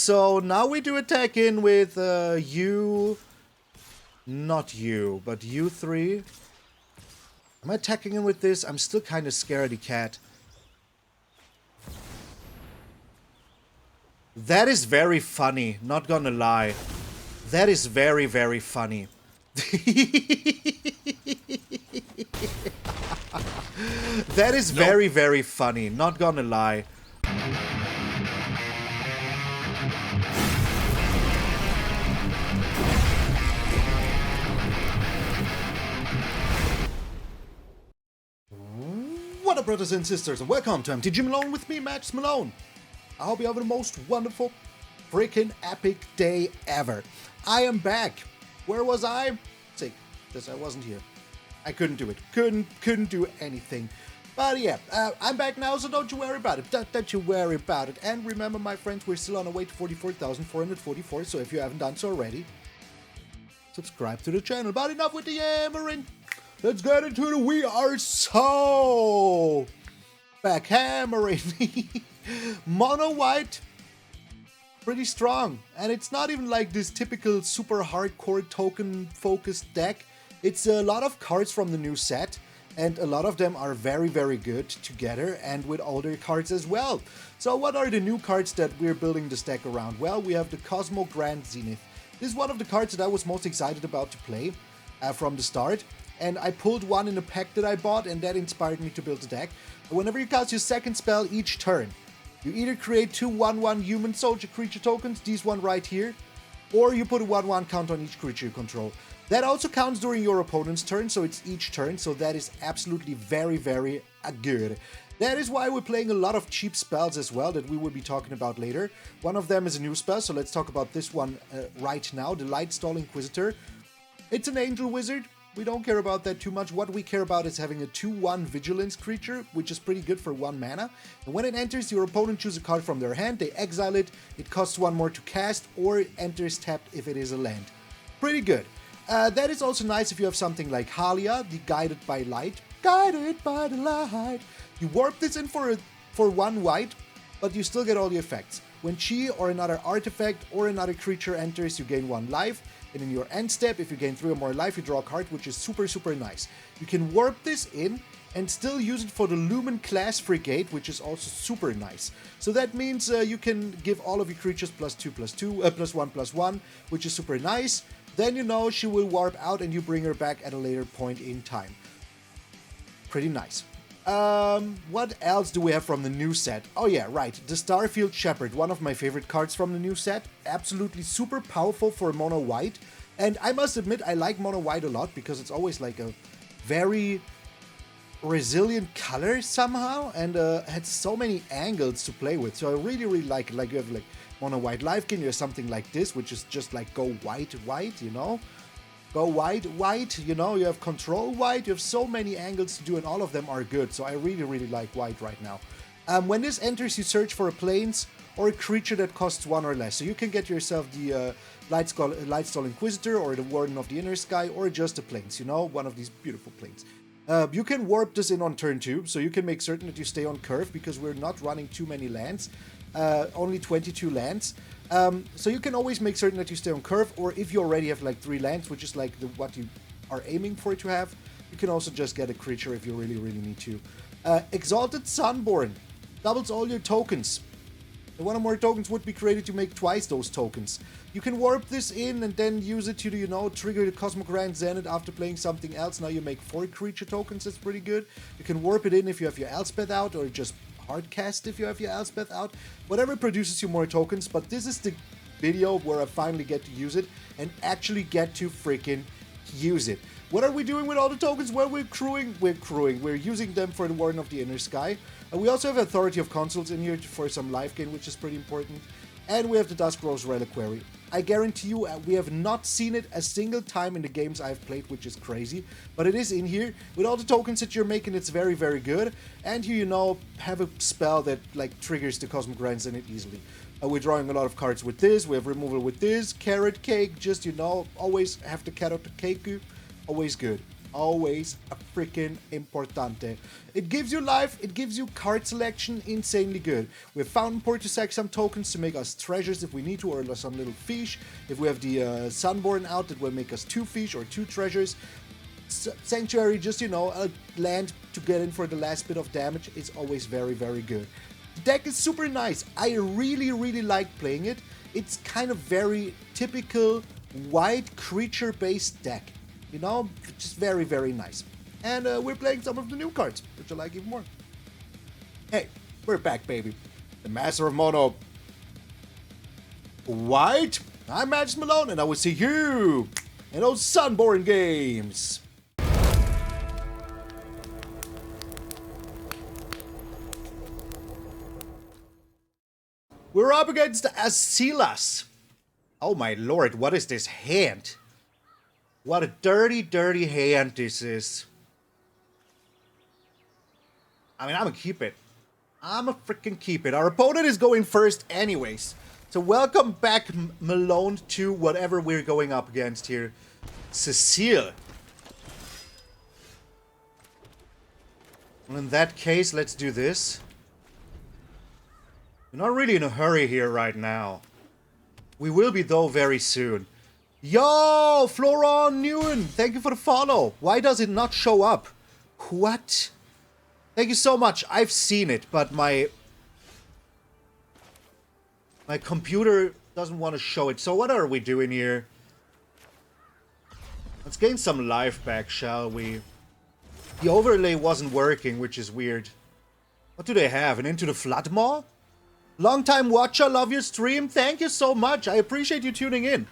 so now we do attack in with you... Not you, but you three. Am I attacking in with this? I'm still kind of scaredy cat. That is very funny, not gonna lie. That is very, very funny. That is very, very funny, not gonna lie. What up, brothers and sisters, and welcome to MTG Malone with me, MTG Malone. I hope you have the most wonderful, freaking epic day ever. I am back. Where was I? Sick, because I wasn't here. I couldn't do it. Couldn't do anything. But yeah, I'm back now, so don't you worry about it. Don't you worry about it. And remember, my friends, we're still on our way to 44,444, so if you haven't done so already, subscribe to the channel. But enough with the yammering. Let's get into it. We are so back hammering. Mono white, pretty strong. And it's not even like this typical super hardcore token focused deck. It's a lot of cards from the new set. And a lot of them are very, very good together and with older cards as well. So what are the new cards that we're building this deck around? Well, we have the Cosmogrand Zenith. This is one of the cards that I was most excited about to play from the start. And I pulled one in a pack that I bought, and that inspired me to build the deck. Whenever you cast your second spell each turn, you either create two 1/1 human soldier creature tokens, these one right here, or you put a 1/1 count on each creature you control. That also counts during your opponent's turn, so it's each turn, so that is absolutely very, very good. That is why we're playing a lot of cheap spells as well that we will be talking about later. One of them is a new spell, so let's talk about this one right now, the Lightstall Inquisitor. It's an angel wizard. We don't care about that too much. What we care about is having a 2/1 vigilance creature, which is pretty good for 1 mana. And when it enters, your opponent chooses a card from their hand, they exile it, it costs 1 more to cast, or it enters tapped if it is a land. Pretty good. That is also nice if you have something like Haliya, the Guided by Light. Guided by the light. You warp this in for 1 white, but you still get all the effects. When she or another artifact or another creature enters, you gain 1 life. And in your end step, if you gain 3 or more life, you draw a card, which is super, super nice. You can warp this in and still use it for the Lumen-Class Frigate, which is also super nice. So that means you can give all of your creatures +2/+2, +1/+1, which is super nice. Then you know she will warp out and you bring her back at a later point in time. Pretty nice. What else do we have from the new set? Oh yeah, right, the Starfield Shepherd, one of my favorite cards from the new set. Absolutely super powerful for mono white. And I must admit, I like mono white a lot because it's always like a very resilient color somehow and had so many angles to play with. So I really, really like it. Like you have like mono white life gain, you have something like this, which is just like go white, you know? Go white, you know, you have control white, you have so many angles to do and all of them are good, so I really, really like white right now. When this enters, you search for a plains or a creature that costs 1 or less, so you can get yourself the Lightstall Inquisitor or the Warden of the Inner Sky or just a plains, you know, one of these beautiful plains. You can warp this in on turn 2, so you can make certain that you stay on curve because we're not running too many lands, only 22 lands. So you can always make certain that you stay on curve, or if you already have like 3 lands, which is like what you are aiming for to have, you can also just get a creature if you really, really need to. Exalted Sunborn doubles all your tokens. And 1 or more tokens would be created to make twice those tokens. You can warp this in and then use it to, you know, trigger the Cosmogrand Zenith after playing something else. Now you make 4 creature tokens, that's pretty good. You can warp it in if you have your Elspeth out, or just hardcast if you have your Elspeth out. Whatever produces you more tokens, but this is the video where I finally get to use it and actually get to freaking use it. What are we doing with all the tokens? Well, we're crewing. We're using them for the Warden of the Inner Sky. And we also have Authority of Consuls in here for some life gain, which is pretty important. And we have the Dusk Reliquary. I guarantee you, we have not seen it a single time in the games I've played, which is crazy. But it is in here. With all the tokens that you're making, it's very, very good. And you know, have a spell that like triggers the Cosmogrand Zenith easily. We're drawing a lot of cards with this. We have removal with this. Carrot cake, just, you know, always have the carrot cake. Always good. Always a freaking importante. It gives you life, it gives you card selection, insanely good. We have Fountainport to sack some tokens to make us treasures if we need to, or some little fish. If we have the Sunborn out, that will make us 2 fish or 2 treasures. Sanctuary, just, you know, a land to get in for the last bit of damage is always very, very good. The deck is super nice. I really, really like playing it. It's kind of very typical white creature-based deck. You know, just very, very nice. And we're playing some of the new cards, which I like even more. Hey, we're back, baby. The Master of Mono. White. I'm MtgA Malone, and I will see you in those Sunborn Games. We're up against Asilas. Oh my lord, what is this hand? What a dirty, dirty hand this is. I mean, I'm gonna keep it. I'm gonna freaking keep it. Our opponent is going first anyways. So welcome back, Malone, to whatever we're going up against here. Cecile. Well, in that case, let's do this. We're not really in a hurry here right now. We will be, though, very soon. Yo, Floron Newen, thank you for the follow. Why does it not show up? What? Thank you so much. I've seen it, but my computer doesn't want to show it. So what are we doing here? Let's gain some life back, shall we? The overlay wasn't working, which is weird. What do they have? An Into the Flood Maw? Long time watcher, love your stream. Thank you so much. I appreciate you tuning in.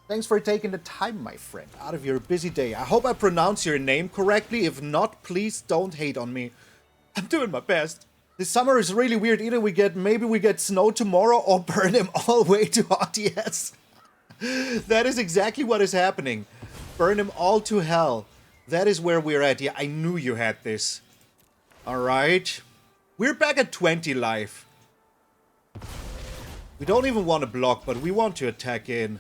Thanks for taking the time, my friend, out of your busy day. I hope I pronounce your name correctly. If not, please don't hate on me. I'm doing my best. This summer is really weird. Either maybe we get snow tomorrow or burn him all the way to RTS. That is exactly what is happening. Burn him all to hell. That is where we're at. Yeah, I knew you had this. Alright. We're back at 20 life. We don't even want to block, but we want to attack in.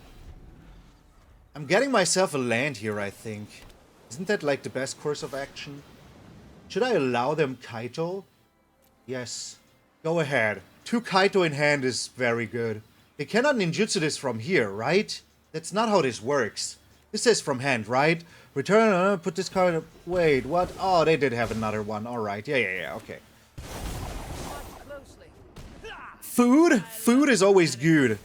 I'm getting myself a land here, I think. Isn't that like the best course of action? Should I allow them Kaito? Yes. Go ahead. 2 Kaito in hand is very good. They cannot ninjutsu this from here, right? That's not how this works. This says from hand, right? Return, put this card... Wait, what? Oh, they did have another one. Alright, yeah, okay. Food? Food is always good.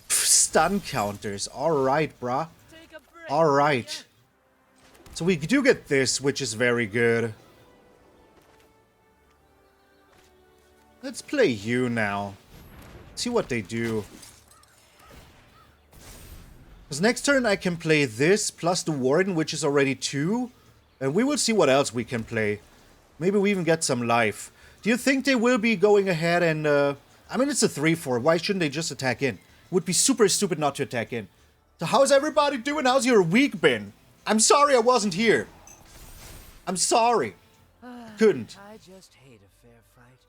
Stun counters. Alright, bruh. Alright. So we do get this, which is very good. Let's play you now. See what they do. Because next turn I can play this, plus the Warden, which is already 2. And we will see what else we can play. Maybe we even get some life. Do you think they will be going ahead and... I mean, it's a 3-4. Why shouldn't they just attack in? Would be super stupid not to attack in. So how's everybody doing? How's your week been? I'm sorry I wasn't here. I'm sorry. Couldn't. I just hate a fair fight.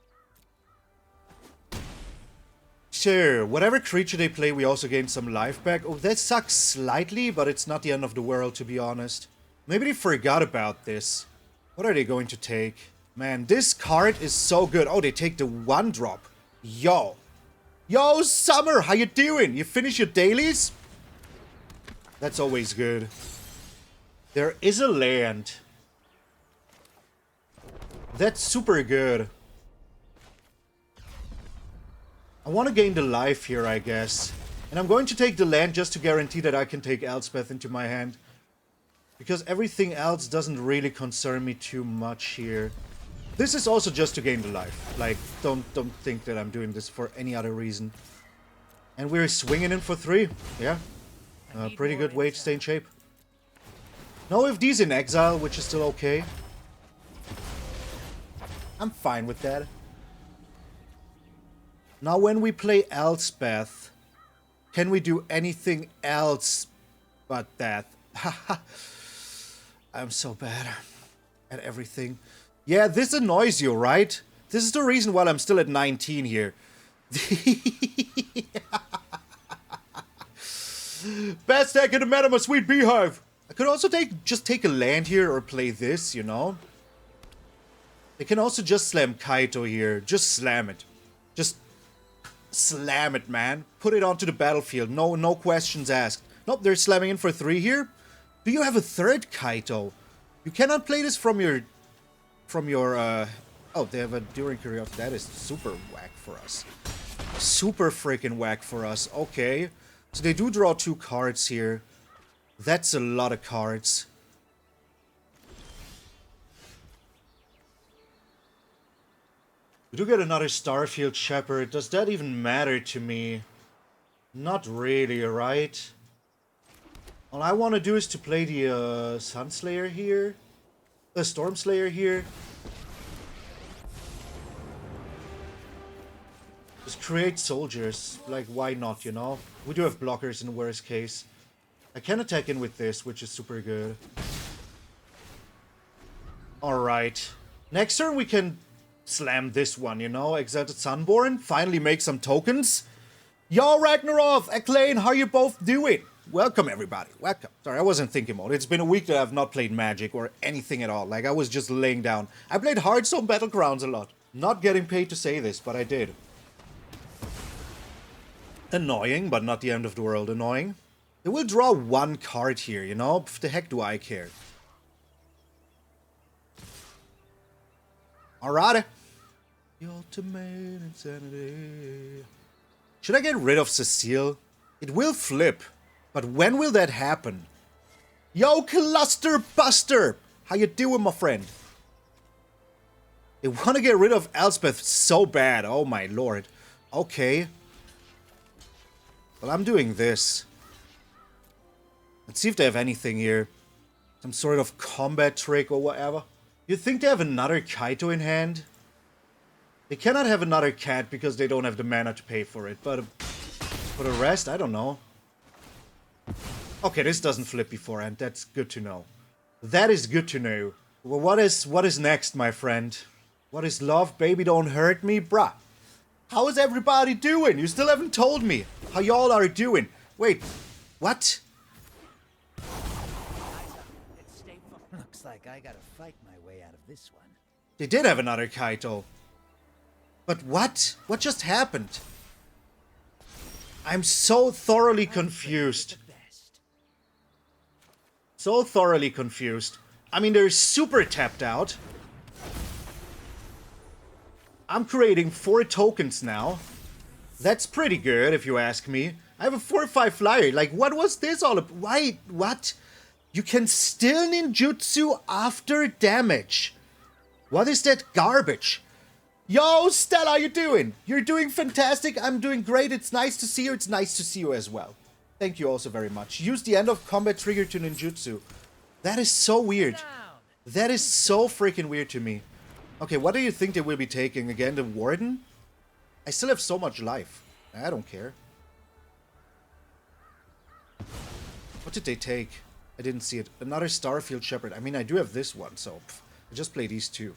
Sure, whatever creature they play, we also gain some life back. Oh, that sucks slightly, but it's not the end of the world, to be honest. Maybe they forgot about this. What are they going to take? Man, this card is so good. Oh, they take the 1-drop. Yo. Yo, Summer, how you doing? You finish your dailies? That's always good. There is a land. That's super good. I want to gain the life here, I guess. And I'm going to take the land just to guarantee that I can take Elspeth into my hand. Because everything else doesn't really concern me too much here. This is also just to gain the life. Like, don't think that I'm doing this for any other reason. And we're swinging in for 3. Yeah. Pretty good way to stay in shape. No FD's in exile, which is still okay. I'm fine with that. Now when we play Elspeth, can we do anything else but that? I'm so bad at everything. Yeah, this annoys you, right? This is the reason why I'm still at 19 here. Best deck in the meta, my sweet beehive. I could also just take a land here or play this, you know? They can also just slam Kaito here. Just slam it. Just slam it, man. Put it onto the battlefield. No questions asked. Nope, they're slamming in for 3 here. Do you have a third Kaito? You cannot play this from your... Oh, they have a During Curiosity. That is super whack for us. Super freaking whack for us. Okay. So they do draw 2 cards here. That's a lot of cards. We do get another Starfield Shepherd. Does that even matter to me? Not really, right? All I want to do is to play the Sunslayer here. The Stormslayer here. Just create soldiers. Like, why not, you know? We do have blockers in the worst case. I can attack in with this, which is super good. Alright. Next turn we can slam this one, you know? Exalted Sunborn. Finally make some tokens. Yo, Ragnarov! Acclaim, how you both doing? Welcome, everybody. Welcome. Sorry, I wasn't thinking mode. It's been a week that I've not played Magic or anything at all. Like, I was just laying down. I played Hearthstone Battlegrounds a lot. Not getting paid to say this, but I did. Annoying, but not the end of the world annoying. They will draw 1 card here, you know? Pff, the heck do I care? Alrighty. The ultimate insanity. Should I get rid of Cecile? It will flip. But when will that happen? Yo, Cluster Buster! How you doing, my friend? They want to get rid of Elspeth so bad. Oh my lord. Okay. Well, I'm doing this. Let's see if they have anything here. Some sort of combat trick or whatever. You think they have another Kaito in hand? They cannot have another cat because they don't have the mana to pay for it. But for the rest, I don't know. Okay, this doesn't flip beforehand. That's good to know. That is good to know. Well, what is next, my friend? What is love? Baby, don't hurt me? Bruh. How is everybody doing? You still haven't told me how y'all are doing. Wait, what? Looks like I gotta fight my way out of this one. They did have another Kaito. But what? What just happened? I'm so thoroughly confused. So thoroughly confused. I mean, they're super tapped out. I'm creating 4 tokens now. That's pretty good, if you ask me. I have a 4/5 flyer. Like, what was this all about? Why? What? You can still ninjutsu after damage. What is that garbage? Yo, Stella, how you doing? You're doing fantastic. I'm doing great. It's nice to see you. It's nice to see you as well. Thank you also very much. Use the end of combat trigger to ninjutsu. That is so weird. That is so freaking weird to me. Okay, what do you think they will be taking? Again, the Warden? I still have so much life. I don't care. What did they take? I didn't see it. Another Starfield Shepherd. I mean, I do have this one, so I just play these 2.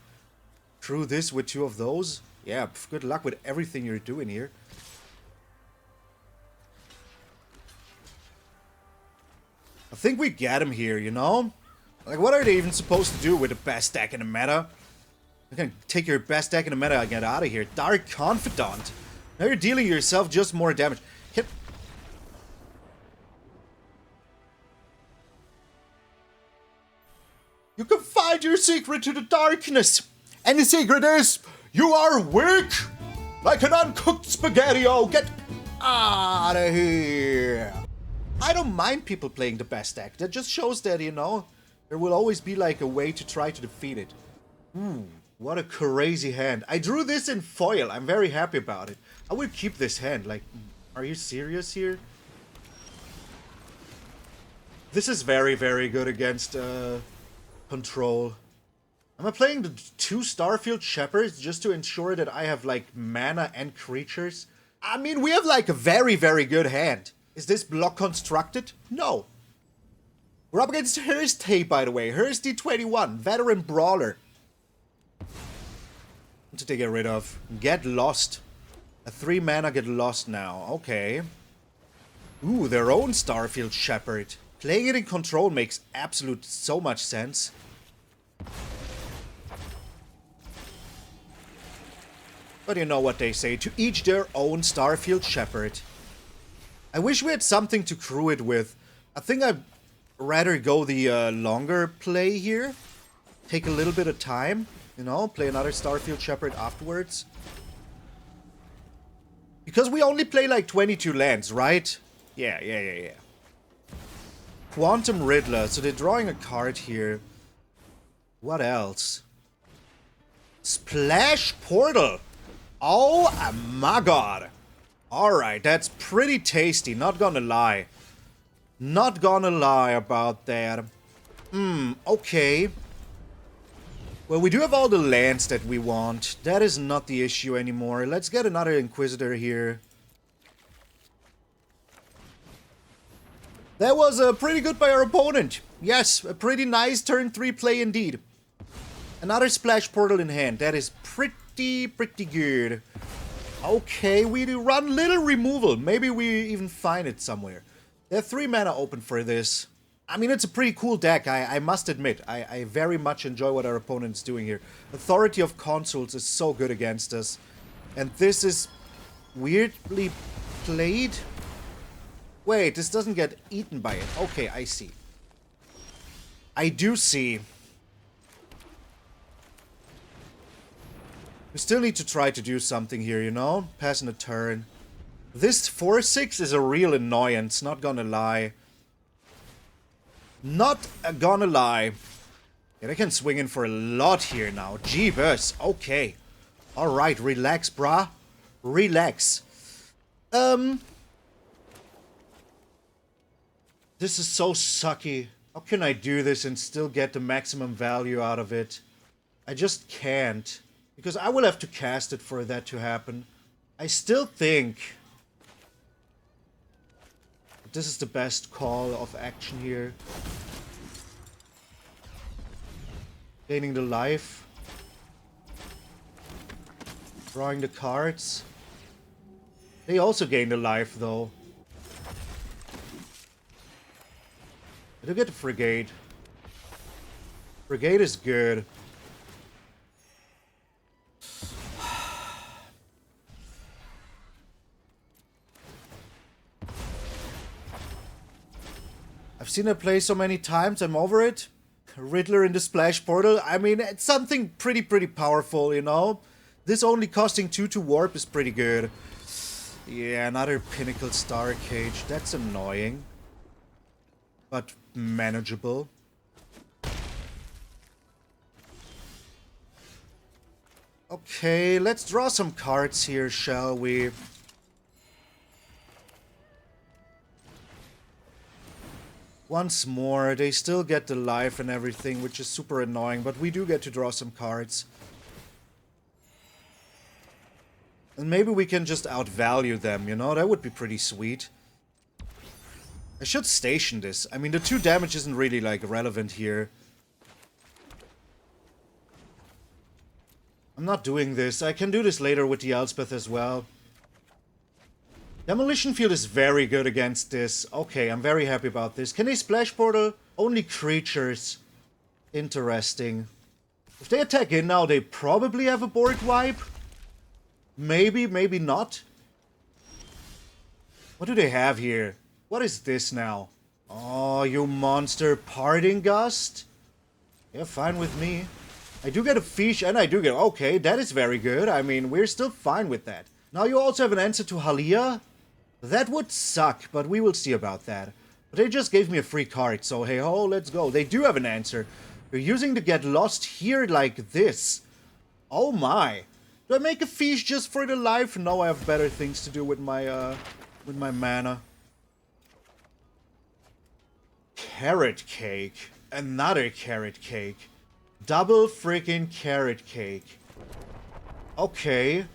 Through this with 2 of those? Yeah, good luck with everything you're doing here. I think we get him here, you know? Like, what are they even supposed to do with the best deck in the meta? You're gonna take your best deck in the meta and get out of here. Dark Confidant. Now you're dealing yourself just more damage. You can find your secret to the darkness. And the secret is, you are weak. Like an uncooked spaghetti-o. Get out of here. I don't mind people playing the best deck. That just shows that, you know, there will always be like a way to try to defeat it. What a crazy hand. I drew this in foil. I'm very happy about it. I will keep this hand. Like, are you serious here? This is very, very good against control. Am I playing the 2 Starfield Shepherds just to ensure that I have like mana and creatures? I mean, we have like a very, very good hand. Is this block constructed? No. We're up against Hearst, by the way. Hearst D21, veteran brawler. What did they get rid of? Get lost. A 3 mana get lost now. Okay. Ooh, their own Starfield Shepherd. Playing it in control makes absolute so much sense. But you know what they say, to each their own Starfield Shepherd. I wish we had something to crew it with. I think I'd rather go the longer play here. Take a little bit of time, you know, play another Starfield Shepherd afterwards. Because we only play like 22 lands, right? Yeah. Quantum Riddler, so they're drawing a card here. What else? Splash Portal! Oh my god! Alright, that's pretty tasty, not gonna lie. Not gonna lie about that. Okay. Well, we do have all the lands that we want. That is not the issue anymore. Let's get another Inquisitor here. That was pretty good by our opponent. Yes, a pretty nice turn 3 play indeed. Another Splash Portal in hand. That is pretty good. Okay, we do run little removal. Maybe we even find it somewhere. They have 3 mana open for this. I mean, it's a pretty cool deck, I must admit. I very much enjoy what our opponent's doing here. Authority of Consuls is so good against us. And this is weirdly played. Wait, this doesn't get eaten by it. Okay, I see. I do see. We still need to try to do something here, you know? Passing a turn. This 4-6 is a real annoyance, not gonna lie. Not gonna lie. Yeah, they can swing in for a lot here now. Jeebus. Okay. Alright, relax, brah. Relax. This is so sucky. How can I do this and still get the maximum value out of it? I just can't. Because I will have to cast it for that to happen. I still think this is the best call of action here. Gaining the life. Drawing the cards. They also gain the life though. I do get the Frigate. Frigate is good. I've seen it play so many times, I'm over it. Riddler in the Splash Portal. I mean, it's something pretty powerful, you know? This only costing 2 to warp is pretty good. Yeah, another Pinnacle Star Cage. That's annoying. But manageable. Okay, let's draw some cards here, shall we? Once more, they still get the life and everything, which is super annoying, but we do get to draw some cards. And maybe we can just outvalue them, you know? That would be pretty sweet. I should station this. I mean, the 2 damage isn't really, like, relevant here. I'm not doing this. I can do this later with the Elspeth as well. Demolition Field is very good against this. Okay, I'm very happy about this. Can they Splash Portal? Only creatures. Interesting. If they attack in now, they probably have a board wipe. Maybe, maybe not. What do they have here? What is this now? Oh, you monster. Parting Gust? Yeah, fine with me. I do get a fish and I do get... Okay, that is very good. I mean, we're still fine with that. Now you also have an answer to Haliya. That would suck, but we will see about that. But they just gave me a free card, so hey ho, let's go. They do have an answer. They're using the Get Lost here like this. Oh my. Do I make a fish just for the life? No, I have better things to do with my mana. Carrot Cake. Another Carrot Cake. Double freaking Carrot Cake. Okay.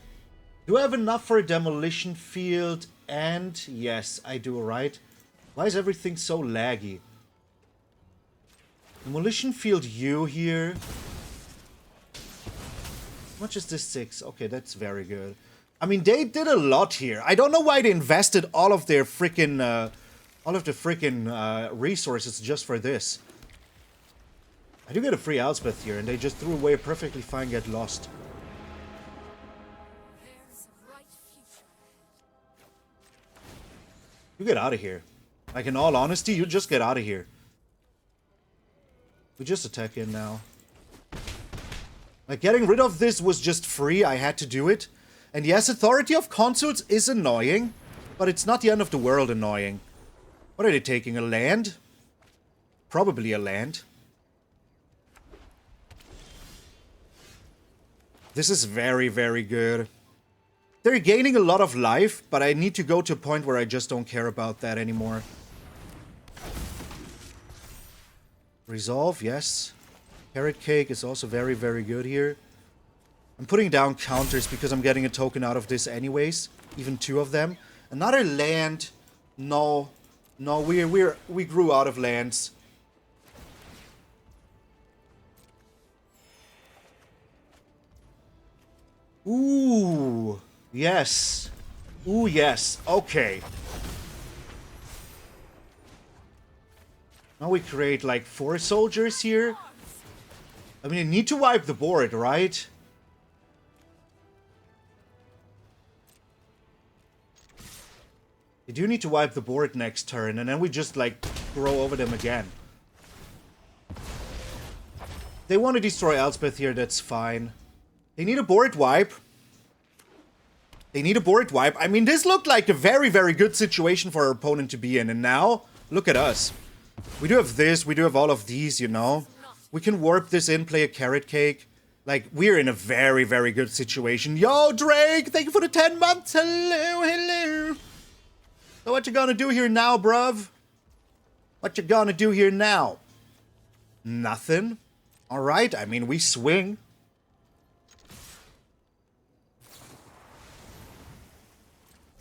Do I have enough for a Demolition Field? And yes, I do, right? Why is everything so laggy? Demolition Field U here. How much is this? 6? Okay, that's very good. I mean, they did a lot here. I don't know why they invested all of their freaking all of the freaking resources just for this. I do get a free Elspeth here, and they just threw away a perfectly fine Get Lost. You get out of here. Like, in all honesty, you just get out of here. We just attack in now. Like, getting rid of this was just free. I had to do it. And yes, Authority of Consuls is annoying, but it's not the end of the world annoying. What are they taking? A land? Probably a land. This is very, very good. They're gaining a lot of life, but I need to go to a point where I just don't care about that anymore. Resolve, yes. Carrot Cake is also very, very good here. I'm putting down counters because I'm getting a token out of this anyways. Even 2 of them. Another land. No. No, we grew out of lands. Ooh. Yes. Ooh, yes. Okay. Now we create like 4 soldiers here. I mean, you need to wipe the board, right? You do need to wipe the board next turn, and then we just, like, grow over them again. They want to destroy Elspeth here, that's fine. They need a board wipe. They need a board wipe. I mean, this looked like a very, very good situation for our opponent to be in, and now, look at us. We do have this, we do have all of these, you know? We can warp this in, play a Carrot Cake. Like, we're in a very, very good situation. Yo, Drake! Thank you for the 10 months! Hello, hello! So what you gonna do here now, bruv? What you gonna do here now? Nothing. Alright, I mean, we swing.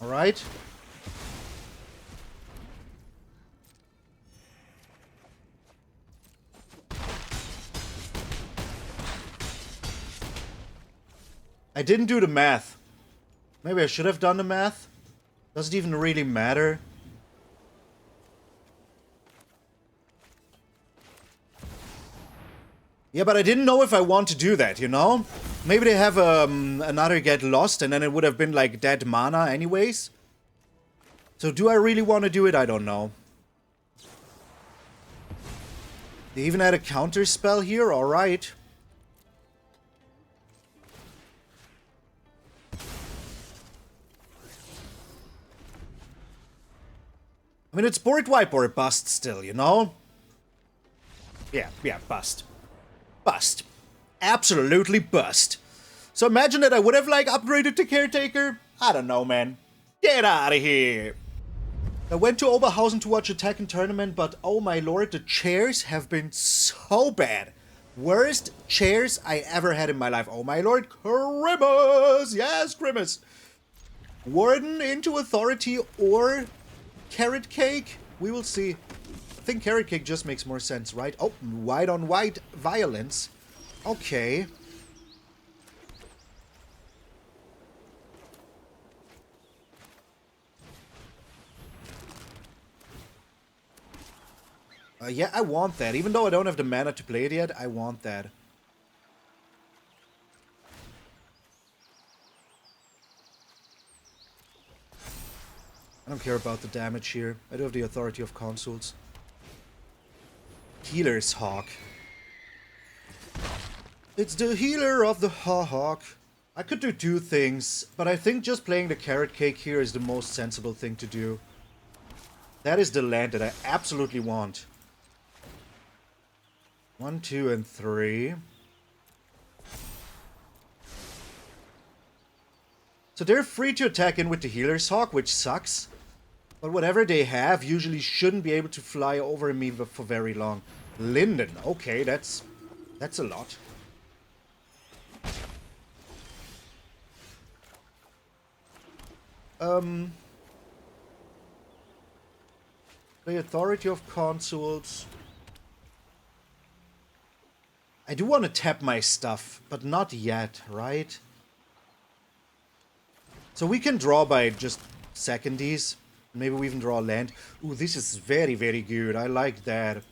Alright. I didn't do the math. Maybe I should have done the math. Does it even really matter? Yeah, but I didn't know if I want to do that, you know? Maybe they have another Get Lost and then it would have been like dead mana anyways. So do I really want to do it? I don't know. They even had a counter spell here? Alright. I mean, it's board wipe or a bust still, you know? Yeah, bust. Bust. Absolutely bust. So imagine that I would have, like, upgraded to Caretaker. I don't know, man. Get out of here. I went to Oberhausen to watch a Tekken tournament, but oh my lord, the chairs have been so bad. Worst chairs I ever had in my life. Oh my lord, Grimace! Yes, Grimace! Warden into Authority or Carrot Cake? We will see. I think Carrot Cake just makes more sense, right? Oh, white on white violence. Okay. Yeah, I want that. Even though I don't have the mana to play it yet, I want that. I don't care about the damage here. I do have the Authority of Consuls. Healer's Hawk. It's the healer of the Hawk. I could do 2 things, but I think just playing the Carrot Cake here is the most sensible thing to do. That is the land that I absolutely want. 1, 2, and 3. So they're free to attack in with the Healer's Hawk, which sucks. But whatever they have usually shouldn't be able to fly over me for very long. Linden, okay, that's a lot. The Authority of Consuls. I do want to tap my stuff, but not yet, right? So we can draw by just secondies. Maybe we even draw a land. Ooh, this is very, very good. I like that.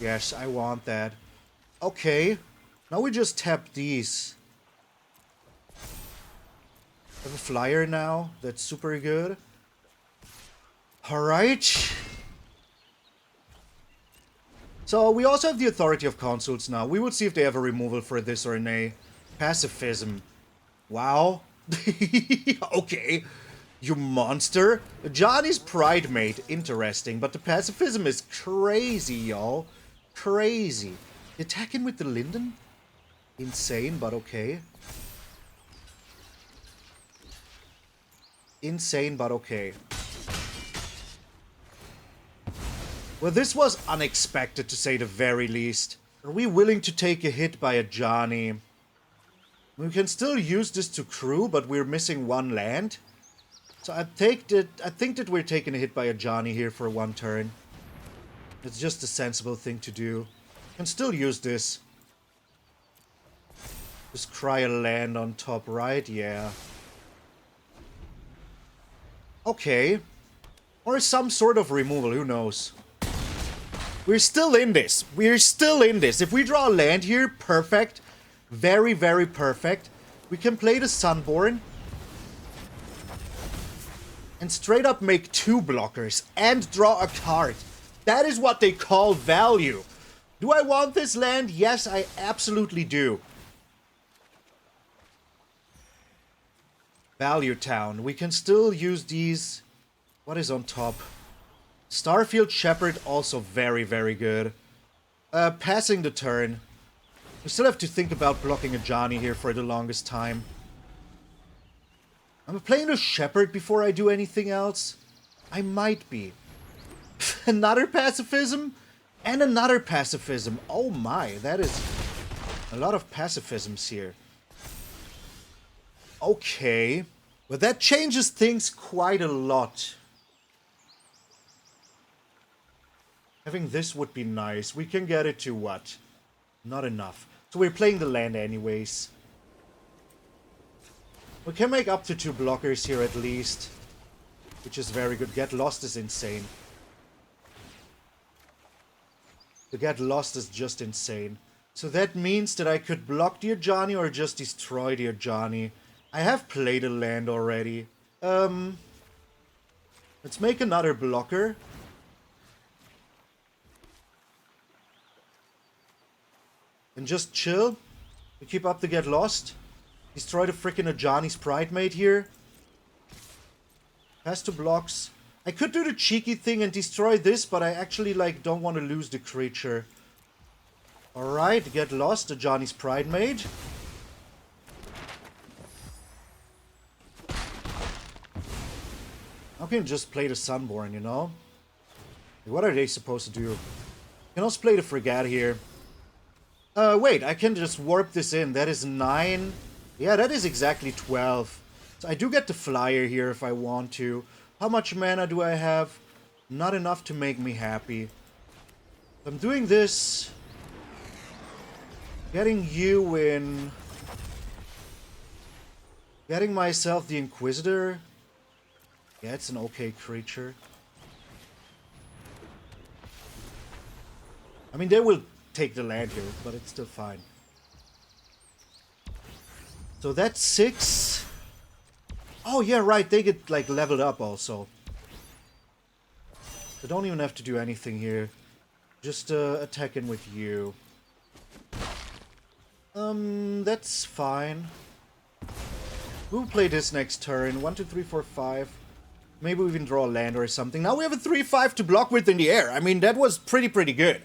Yes, I want that. Okay. Now we just tap these. I have a flyer now. That's super good. Alright. So we also have the authority of Consuls now. We will see if they have a removal for this or nay. Pacifism. Wow. Okay. You monster. Johnny's Pride Mate. Interesting. But the pacifism is crazy, y'all. Crazy. Attacking with the Linden? Insane, but okay. Insane, but okay. Well, this was unexpected, to say the very least. Are we willing to take a hit by a Johnny? We can still use this to crew, but we're missing one land. So I think that we're taking a hit by a Johnny here for one turn. It's just a sensible thing to do. Can still use this. Just cry a land on top, right? Yeah. Okay. Or some sort of removal, who knows. We're still in this. We're still in this. If we draw a land here, perfect. Very, very perfect. We can play the Sunborn. And straight up make 2 blockers. And draw a card. That is what they call value. Do I want this land? Yes, I absolutely do. Value Town. We can still use these. What is on top? Starfield Shepherd, also very, very good. Passing the turn. We still have to think about blocking a Johnny here for the longest time. I'm playing a Shepherd before I do anything else. I might be. Another pacifism? And another pacifism. Oh my, that is a lot of pacifisms here. Okay. Well, that changes things quite a lot. Having this would be nice. We can get it to what? Not enough. So we're playing the land anyways. We can make up to 2 blockers here at least. Which is very good. Get Lost is insane. The Get Lost is just insane. So that means that I could block Dear Johnny or just destroy Dear Johnny. I have played a land already. Let's make another blocker. And just chill. We keep up the Get Lost. Destroy the frickin' Johnny's Pride Mate here. Pass 2 blocks. I could do the cheeky thing and destroy this, but I actually, like, don't want to lose the creature. Alright, Get Lost, the Johnny's Pride Mate. I can just play the Sunborn, you know? What are they supposed to do? I can also play the Frigate here. Wait, I can just warp this in. That is 9. Yeah, that is exactly 12. So I do get the flyer here if I want to. How much mana do I have? Not enough to make me happy. I'm doing this. Getting you in. Getting myself the Inquisitor. Yeah, it's an okay creature. I mean, they will take the land here, but it's still fine. So that's 6. Oh, yeah, right. They get, like, leveled up also. I don't even have to do anything here. Just attacking with you. That's fine. We'll play this next turn. 1, 2, 3, 4, 5. Maybe we even draw a land or something. Now we have a 3/5 to block with in the air. I mean, that was pretty good.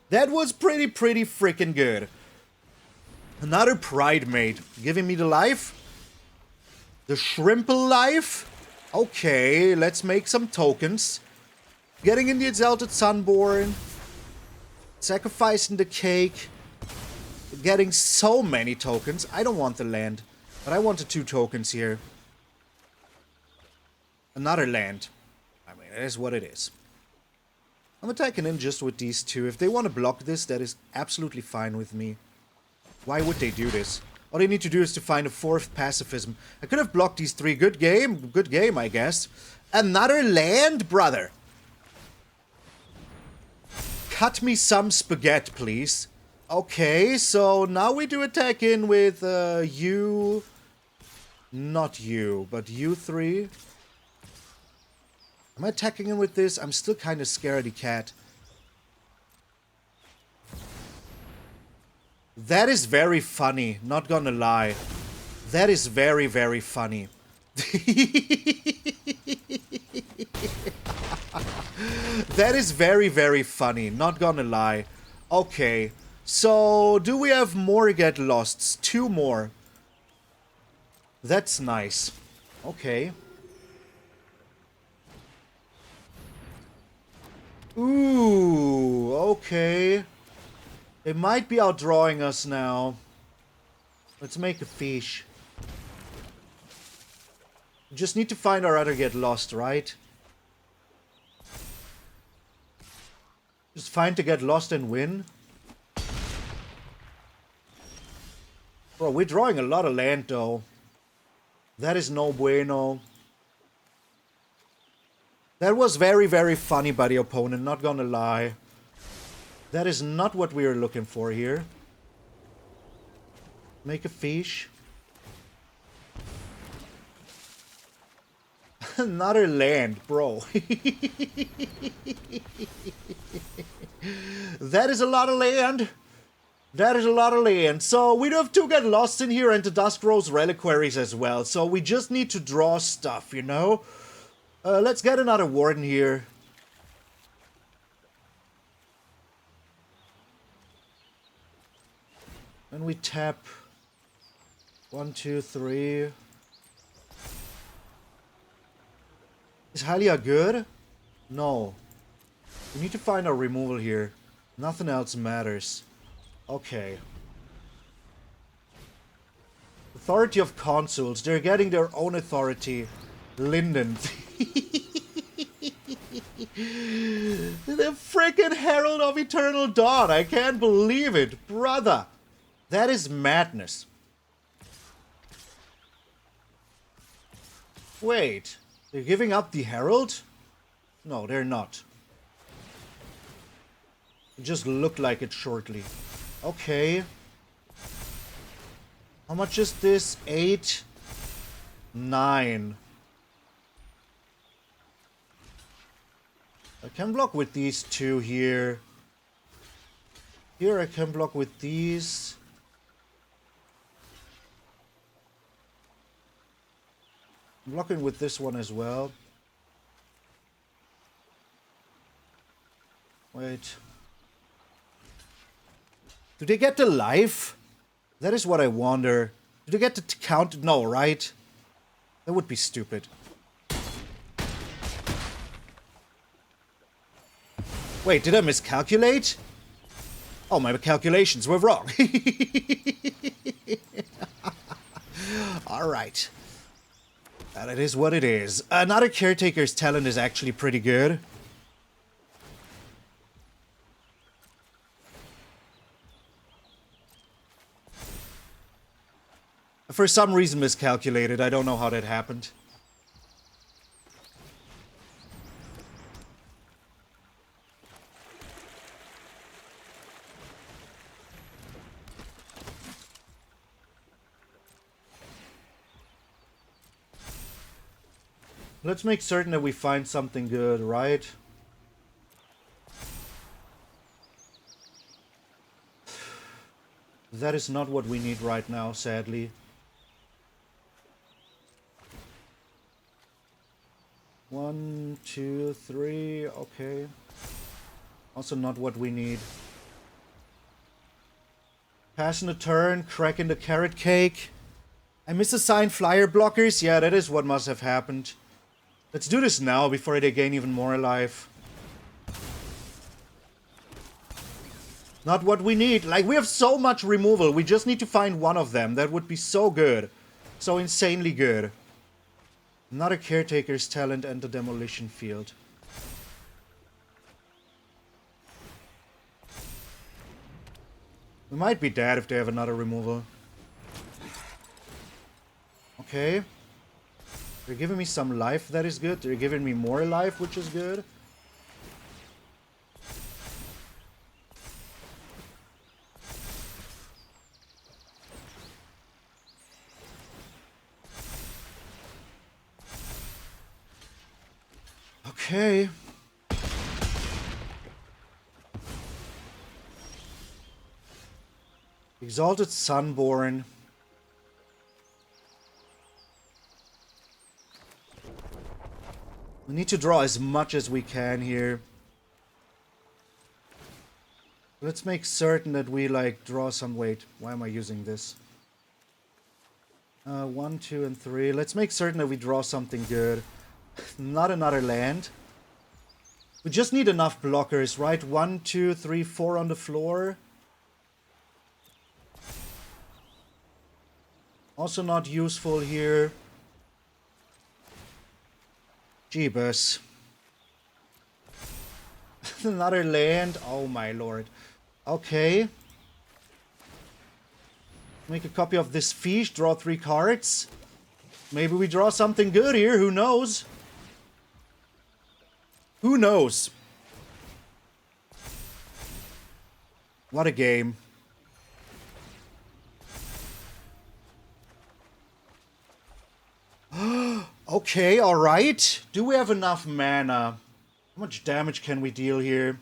That was pretty freaking good. Another Pride Mate. Giving me the life. The Shrimple life. Okay, let's make some tokens. Getting in the Exalted Sunborn. Sacrificing the cake. Getting so many tokens. I don't want the land. But I want the 2 tokens here. Another land. I mean, it is what it is. I'm attacking in just with these 2. If they want to block this, that is absolutely fine with me. Why would they do this? All they need to do is to find a 4th pacifism. I could have blocked these 3. Good game, I guess. Another land, brother. Cut me some spaghetti, please. Okay, so now we do attack in with you. Not you, but you three. Am I attacking in with this? I'm still kind of scaredy cat. That is very funny, not gonna lie. That is very, very funny. That is very, very funny, not gonna lie. Okay, so do we have more get losts? 2 more. That's nice. Okay. Ooh, okay. They might be outdrawing us now. Let's make a fish. Just need to find our other get lost, right? Just find to get lost and win. Bro, we're drawing a lot of land though. That is no bueno. That was very, very funny by the opponent, not gonna lie. That is not what we were looking for here. Make a fish. Another land, bro. That is a lot of land. That is a lot of land. So we do have 2 get lost in here and the Dusk Rose Reliquaries as well. So we just need to draw stuff, you know? Let's get another Warden here. And we tap 1, 2, 3. Is Haliya good? No. We need to find our removal here. Nothing else matters. Okay. Authority of Consuls. They're getting their own authority. Linden. The freaking Herald of Eternal Dawn. I can't believe it. Brother. That is madness. Wait. They're giving up the Herald? No, they're not. It just looked like it shortly. Okay. How much is this? 8, 9. I can block with these 2 here. Here I can block with these. I'm blocking with this one as well. Wait. Do they get the life? That is what I wonder. Do they get to count? No, right? That would be stupid. Wait, did I miscalculate? Oh, my calculations were wrong. Alright. That is what it is. Another Caretaker's talent is actually pretty good. For some reason miscalculated. I don't know how that happened. Let's make certain that we find something good, right? That is not what we need right now, sadly. One, two, three, okay. Also not what we need. Passing the turn, cracking the carrot cake. I misassigned flyer blockers? Yeah, that is what must have happened. Let's do this now before they gain even more life. Not what we need. Like, we have so much removal. We just need to find one of them. That would be so good. So insanely good. Another Caretaker's talent and the Demolition Field. We might be dead if they have another removal. Okay. They're giving me some life, that is good. They're giving me more life, which is good. Okay. Exalted Sunborn. We need to draw as much as we can here. Let's make certain that we, like, draw some... Wait, why am I using this? 1, 2, and 3. Let's make certain that we draw something good. Not another land. We just need enough blockers, right? 1, 2, 3, 4 on the floor. Also not useful here. Jeebus. Another land. Oh my lord. Okay. Make a copy of this fish. Draw 3 cards. Maybe we draw something good here. Who knows? Who knows? What a game. Okay, alright. Do we have enough mana? How much damage can we deal here?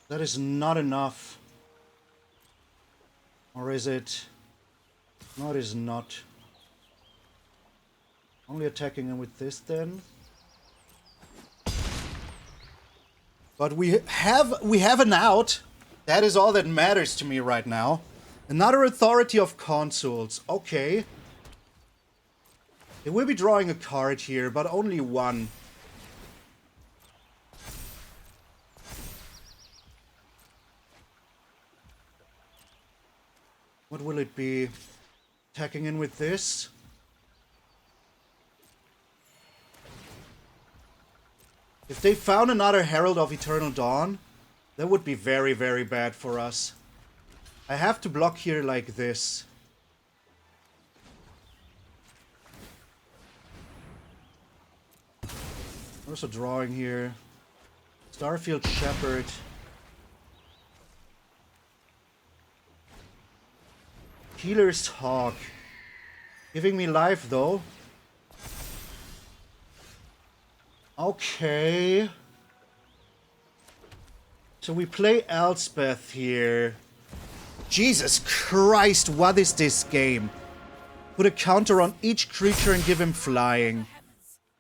That is not enough. Or is it? No, it is not. Only attacking him with this then. But we have an out. That is all that matters to me right now. Another authority of Consuls. Okay. They will be drawing a card here, but only one. What will it be? Attacking in with this? If they found another Herald of Eternal Dawn, that would be very, very bad for us. I have to block here like this. Also drawing here. Starfield Shepherd. Healer's Hawk. Giving me life though. Okay. So we play Elspeth here. Jesus Christ, what is this game? Put a counter on each creature and give him flying.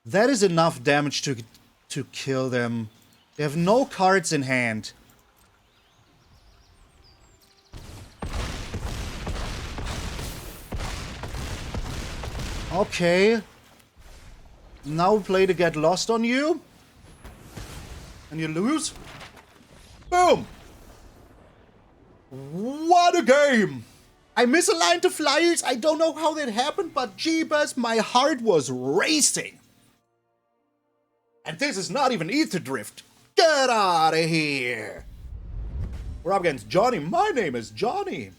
That is enough damage to kill them. They have no cards in hand. Okay. Now we play to get lost on you. And you lose. Boom! What a game! I misaligned the flyers. I don't know how that happened, but jeebus, my heart was racing. And this is not even Ether Drift. Get out of here! We're up against Johnny. My name is Johnny.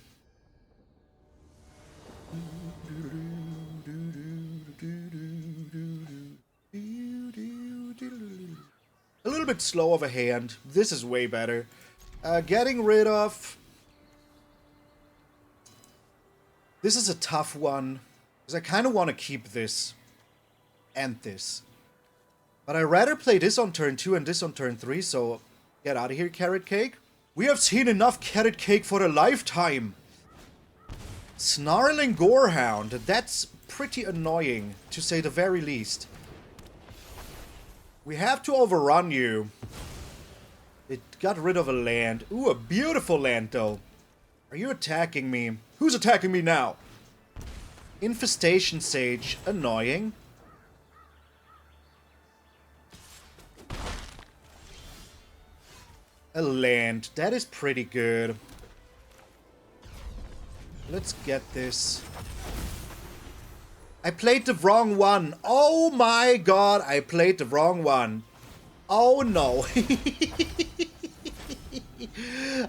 A little bit slow of a hand. This is way better. Getting rid of... This is a tough one. Because I kind of want to keep this. And this. But I'd rather play this on turn 2 and this on turn 3, so... Get out of here, Carrot Cake. We have seen enough Carrot Cake for a lifetime. Snarling Gorehound. That's pretty annoying, to say the very least. We have to overrun you. It got rid of a land. Ooh, a beautiful land, though. Are you attacking me? Who's attacking me now? Infestation Sage. Annoying. A land. That is pretty good. Let's get this. I played the wrong one. Oh my god, I played the wrong one. Oh no.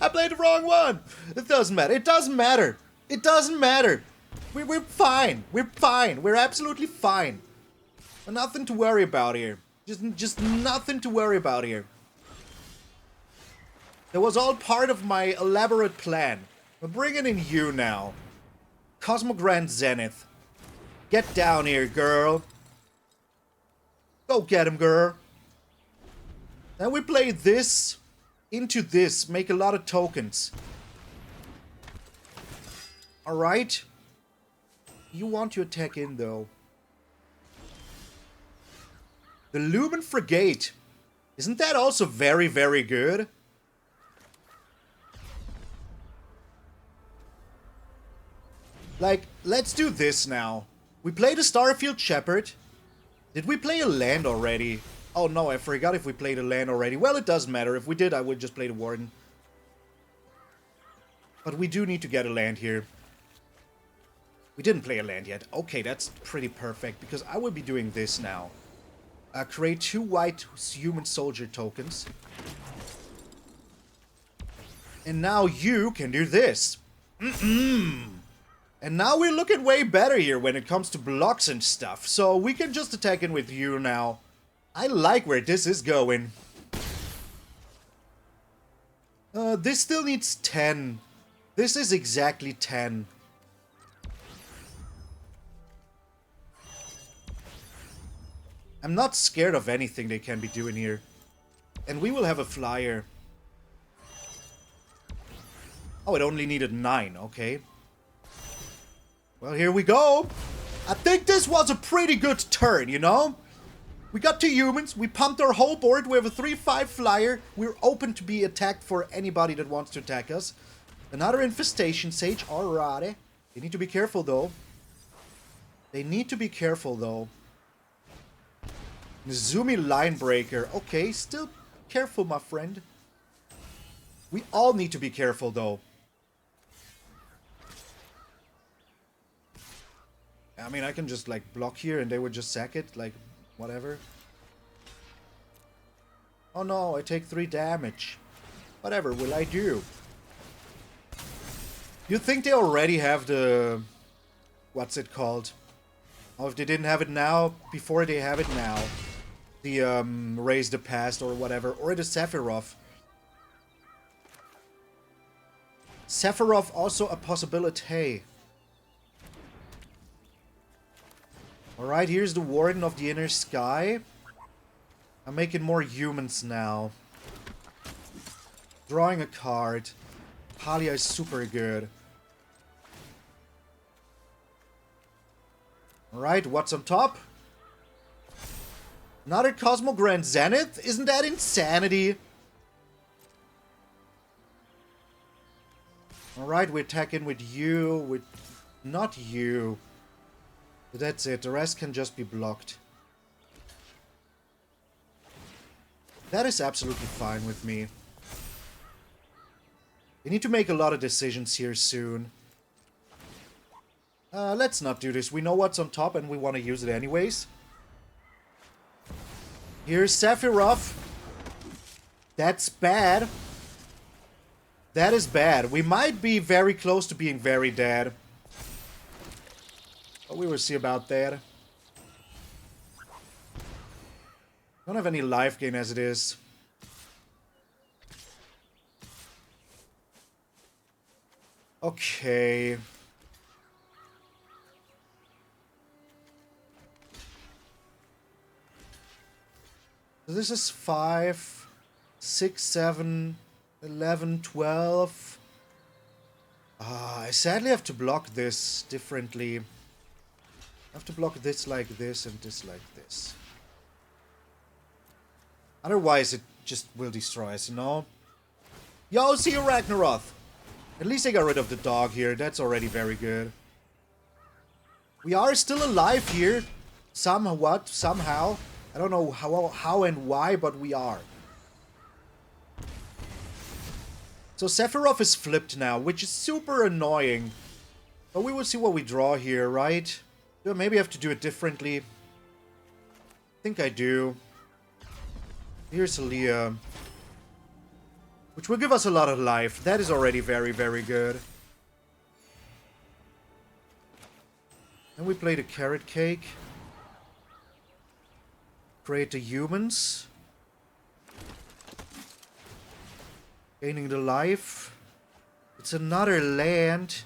I played the wrong one. It doesn't matter. It doesn't matter. It doesn't matter. We're fine. We're fine. We're absolutely fine. Nothing to worry about here. Just nothing to worry about here. That was all part of my elaborate plan. We're bringing in you now. Cosmogrand Zenith. Get down here, girl. Go get him, girl. Then we play this into this. Make a lot of tokens. Alright. You want to attack in, though. The Lumen Frigate. Isn't that also very, very good? Like, let's do this now. We played a Starfield Shepherd. Did we play a land already? Oh no, I forgot if we played a land already. Well, it doesn't matter. If we did, I would just play the Warden. But we do need to get a land here. We didn't play a land yet. Okay, that's pretty perfect, because I will be doing this now. Create 2 white human soldier tokens. And now you can do this. And now we're looking way better here when it comes to blocks and stuff. So we can just attack in with you now. I like where this is going. This still needs 10. This is exactly 10. I'm not scared of anything they can be doing here. And we will have a flyer. Oh, it only needed 9, okay. Well, here we go. I think this was a pretty good turn, you know? We got 2 humans, we pumped our whole board, we have a 3/5 flyer. We're open to be attacked for anybody that wants to attack us. Another infestation sage, alrighty. They need to be careful though. They need to be careful though. Nezumi Linebreaker. Okay, still careful, my friend. We all need to be careful, though. I mean, I can just, like, block here and they would just sack it. Like, whatever. Oh no, I take 3 damage. Whatever will I do? You think they already have the... What's it called? Oh, if they didn't have it now, before they have it now. The, Raise the Past or whatever. Or the Sephiroth. Sephiroth also a possibility. Alright, here's the Warden of the Inner Sky. I'm making more humans now. Drawing a card. Haliya is super good. Alright, what's on top? Another Cosmogrand Zenith? Isn't that insanity? Alright, we're attacking with you, with... not you. But that's it, the rest can just be blocked. That is absolutely fine with me. We need to make a lot of decisions here soon. Let's not do this. We know what's on top and we want to use it anyways. Here's Sephiroth. That's bad. That is bad. We might be very close to being very dead. But we will see about that. Don't have any life gain as it is. Okay. So this is 5, 6, 7, 11, 12. I sadly have to block this differently. I have to block this like this and this like this. Otherwise it just will destroy us, you know? Yo, see you, Ragnaroth! At least I got rid of the dog here. That's already very good. We are still alive here. Somewhat, somehow. I don't know how and why, but we are. So Sephiroth is flipped now, which is super annoying. But we will see what we draw here, right? Do I maybe have to do it differently? I think I do. Here's Haliya. which will give us a lot of life. That is already very, very good. Then we play the Carrot Cake. Create the humans. Gaining the life. It's another land.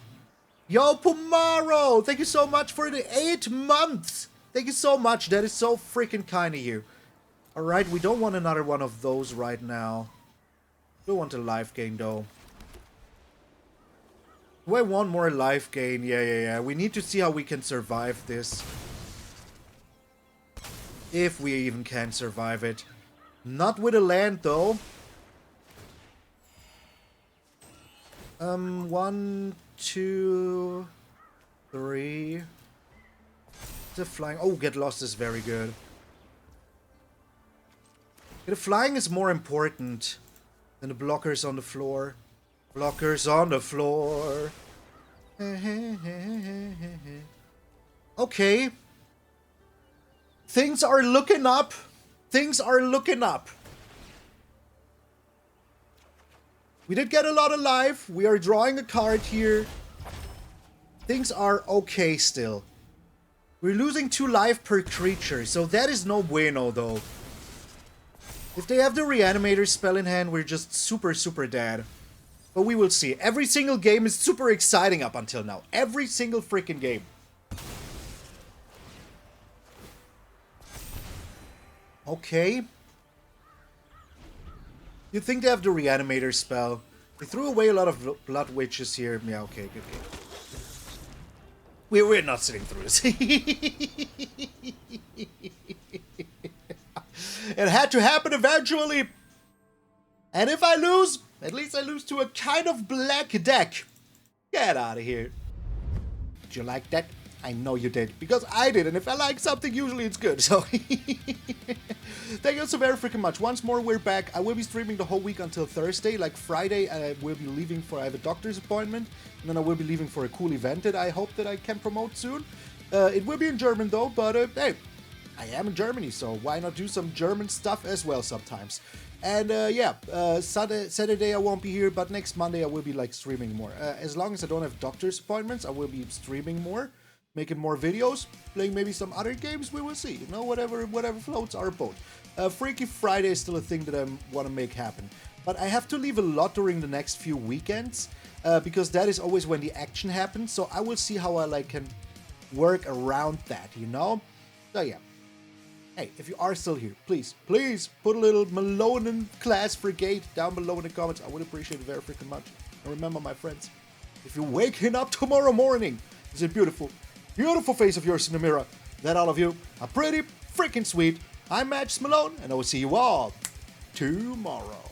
Yo, Pumaro! Thank you so much for the 8 months! Thank you so much. That is so freaking kind of you. Alright, we don't want another one of those right now. Don't want a life gain, though. Do I want more life gain? Yeah. We need to see how we can survive this. If we even can survive it. Not with a land, though. 1, 2, 3. The flying. Oh, get lost is very good. The flying is more important than the blockers on the floor. Blockers on the floor. Okay. Things are looking up. Things are looking up. We did get a lot of life. We are drawing a card here. Things are okay still. We're losing 2 life per creature, so that is no bueno though. If they have the Reanimator spell in hand, we're just super, super dead. But we will see. Every single game is super exciting up until now. Every single freaking game. Okay. You think they have the Reanimator spell? They threw away a lot of Blood Witches here. Yeah, okay, good game. We're not sitting through this. It had to happen eventually. And if I lose, at least I lose to a kind of black deck. Get out of here. Did you like that? I know you did, because I did, and if I like something, usually it's good, so... Thank you so very freaking much. Once more, we're back. I will be streaming the whole week until Thursday. Like Friday, I will be leaving for... I have a doctor's appointment, and then I will be leaving for a cool event that I hope that I can promote soon. It will be in German, though, but hey, I am in Germany, so why not do some German stuff as well sometimes? And yeah, Saturday I won't be here, but next Monday I will be like streaming more. As long as I don't have doctor's appointments, I will be streaming more. Making more videos, playing maybe some other games, we will see. You know, whatever floats our boat. Freaky Friday is still a thing that I want to make happen. But I have to leave a lot during the next few weekends, because that is always when the action happens. So I will see how I can work around that, you know? So yeah. Hey, if you are still here, please put a little Malone-Class Frigate down below in the comments. I would appreciate it very freaking much. And remember, my friends, if you're waking up tomorrow morning, is it beautiful? Beautiful face of yours in the mirror. That all of you are pretty freaking sweet. I'm MtgA Malone, and I will see you all tomorrow.